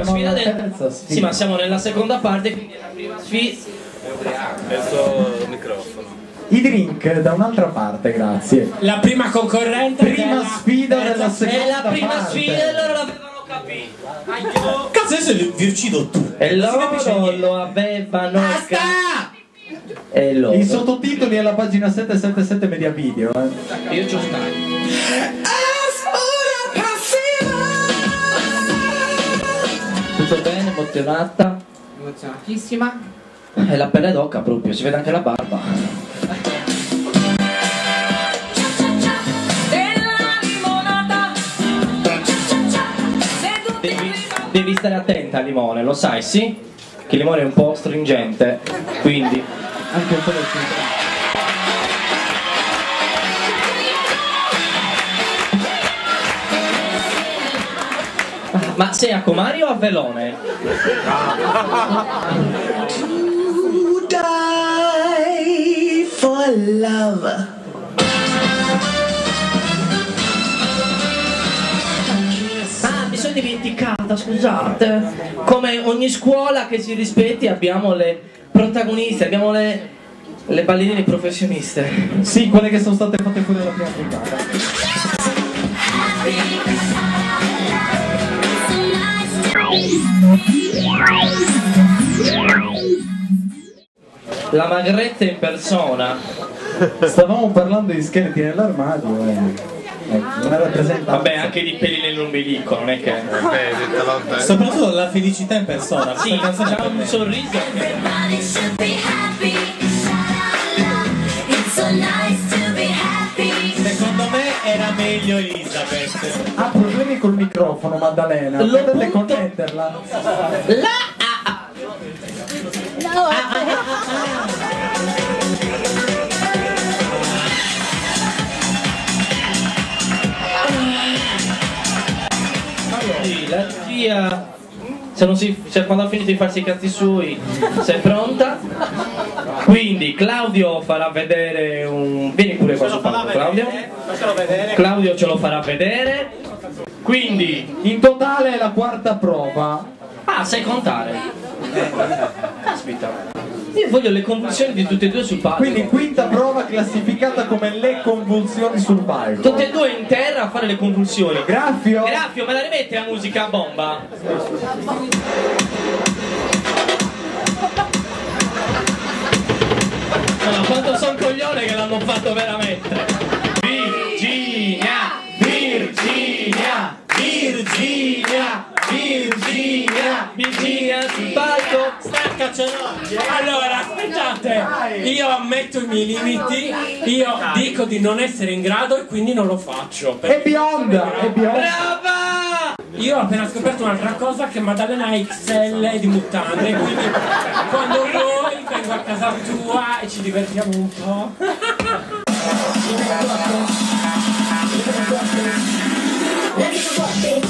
prima sfida del... terza sfida. Sì, ma siamo nella seconda parte, quindi è la prima sfida. Il suo microfono. I drink da un'altra parte, grazie. La prima concorrente. Prima sfida della seconda È la prima parte. sfida e loro l'avevano capito. Cazzo, adesso vi uccido tu. E Non si capisce loro niente. lo avevano Basta! E loro. I sottotitoli alla pagina 777 Media Video. Io ci stai. Tutto bene, emozionata? Emozionatissima. E la pelle d'oca proprio, si vede anche la barba. Devi stare attenta al limone, lo sai, sì? Che il limone è un po' stringente, quindi Anche un po' del filtro. Ma sei a Comari o a Velone? To die for love. Ah, mi sono dimenticata, scusate. Come ogni scuola che si rispetti abbiamo le protagoniste, abbiamo le ballerine professioniste. Sì, quelle che sono state fatte fuori dalla prima puntata. La magretta in persona. Stavamo parlando di scheletri nell'armadio. Non era presente. Vabbè, anche di peli nell'ombelico, non è che... Detta lontano. Soprattutto la felicità in persona. Sì, questa canzone c'ha per un me. sorriso. Everybody should be happy. It's so nice to be happy. Secondo me era meglio Elizabeth. Ha problemi col microfono, Maddalena. Lo Potete butto- connetterla? Sì, la zia, se quando ha finito di farsi i cazzi suoi, sei pronta? Quindi Claudio farà vedere un... Vieni pure qua sul palco, Claudio. Claudio ce lo farà vedere. Quindi... In totale è la quarta prova. Ah, sai contare? Caspita. Io voglio le convulsioni di tutte e due sul palco. Quindi quinta prova classificata come le convulsioni sul palco. Tutte e due in terra a fare le convulsioni. Graffio. Graffio, me la rimetti la musica a bomba? No, ma quanto son coglione che l'hanno fatto veramente. Virginia, Virginia, Virginia, Virginia, Virginia sul palco. Allora, aspettate, io ammetto i miei limiti, io dico di non essere in grado e quindi non lo faccio. È bionda, è bionda. Brava! Io ho appena scoperto un'altra cosa, che Maddalena ha XL di mutande, quindi quando vuoi vengo a casa tua e ci divertiamo un po'. Let's fuck it.